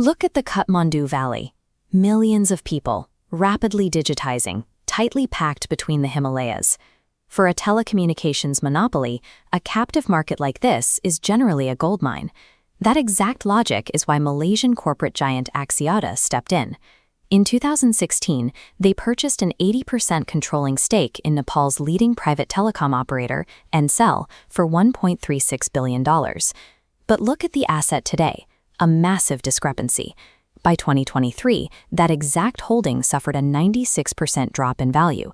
Look at the Kathmandu Valley. Millions of people, rapidly digitizing, tightly packed between the Himalayas. For a telecommunications monopoly, a captive market like this is generally a goldmine. That exact logic is why Malaysian corporate giant Axiata stepped in. In 2016, they purchased an 80% controlling stake in Nepal's leading private telecom operator, Ncell, for $1.36 billion. But look at the asset today, a massive discrepancy. By 2023, that exact holding suffered a 96% drop in value.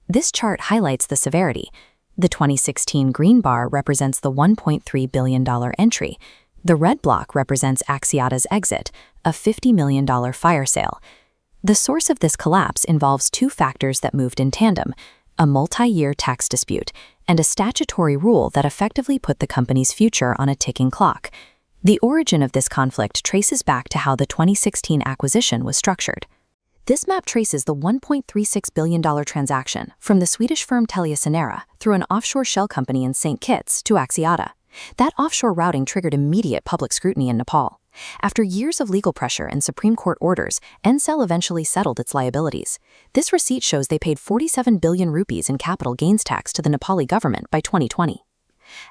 This chart highlights the severity. The 2016 green bar represents the $1.3 billion entry. The red block represents Axiata's exit, a $50 million fire sale. The source of this collapse involves two factors that moved in tandem: a multi-year tax dispute and a statutory rule that effectively put the company's future on a ticking clock. The origin of this conflict traces back to how the 2016 acquisition was structured. This map traces the $1.36 billion transaction from the Swedish firm Telecom through an offshore shell company in St. Kitts to Axiata. That offshore routing triggered immediate public scrutiny in Nepal. After years of legal pressure and Supreme Court orders, Ncell eventually settled its liabilities. This receipt shows they paid 47 billion rupees in capital gains tax to the Nepali government by 2020.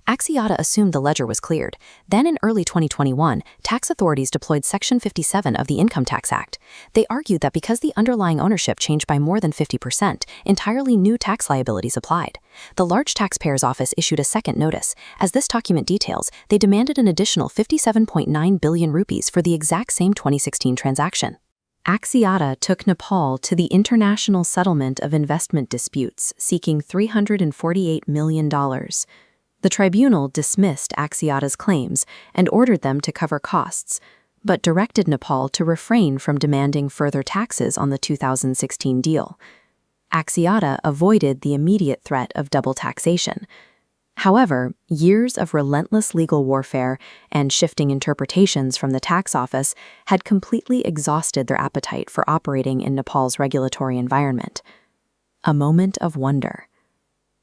Axiata assumed the ledger was cleared. Then in early 2021, tax authorities deployed Section 57 of the Income Tax Act. They argued that because the underlying ownership changed by more than 50%, entirely new tax liabilities applied. The large taxpayer's office issued a second notice. As this document details, they demanded an additional 57.9 billion rupees for the exact same 2016 transaction. Axiata took Nepal to the International Settlement of Investment Disputes, seeking $348 million. The tribunal dismissed Axiata's claims and ordered them to cover costs, but directed Nepal to refrain from demanding further taxes on the 2016 deal. Axiata avoided the immediate threat of double taxation. However, years of relentless legal warfare and shifting interpretations from the tax office had completely exhausted their appetite for operating in Nepal's regulatory environment. A moment of wonder.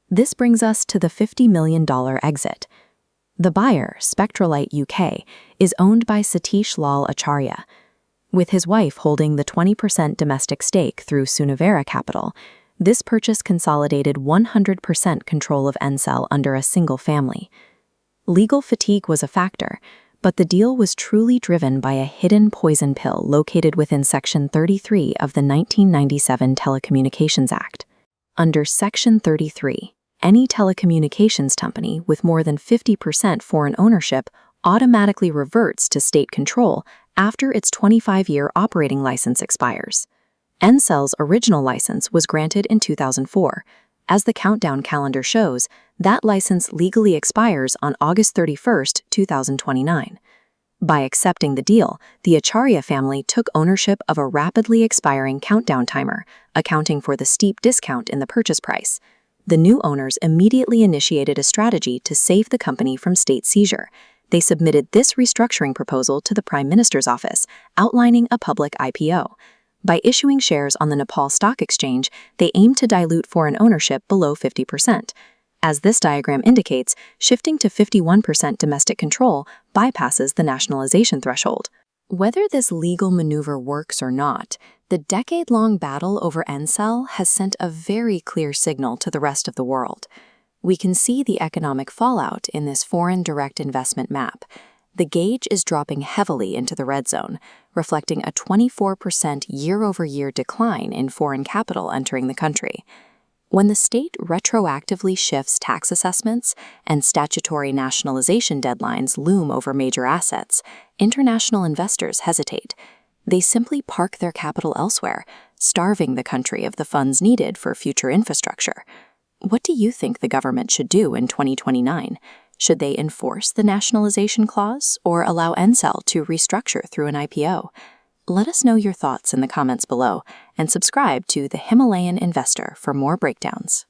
This brings us to the $50 million exit. The buyer, Spectrlite UK, is owned by Satish Lal Acharya. With his wife holding the 20% domestic stake through Sunivera Capital, this purchase consolidated 100% control of Ncell under a single family. Legal fatigue was a factor, but the deal was truly driven by a hidden poison pill located within Section 33 of the 1997 Telecommunications Act. Under Section 33, any telecommunications company with more than 50% foreign ownership automatically reverts to state control after its 25-year operating license expires. Ncell's original license was granted in 2004. As the countdown calendar shows, that license legally expires on August 31, 2029. By accepting the deal, the Acharya family took ownership of a rapidly expiring countdown timer, accounting for the steep discount in the purchase price. The new owners immediately initiated a strategy to save the company from state seizure. They submitted this restructuring proposal to the Prime Minister's office, outlining a public IPO. By issuing shares on the Nepal Stock Exchange, they aimed to dilute foreign ownership below 50%. As this diagram indicates, shifting to 51% domestic control bypasses the nationalization threshold. Whether this legal maneuver works or not, the decade-long battle over Ncell has sent a very clear signal to the rest of the world. We can see the economic fallout in this foreign direct investment map. The gauge is dropping heavily into the red zone, reflecting a 24% year-over-year decline in foreign capital entering the country. When the state retroactively shifts tax assessments and statutory nationalization deadlines loom over major assets, international investors hesitate. They simply park their capital elsewhere, starving the country of the funds needed for future infrastructure. What do you think the government should do in 2029? Should they enforce the nationalization clause or allow Ncell to restructure through an IPO? Let us know your thoughts in the comments below and subscribe to the Himalayan Investor for more breakdowns.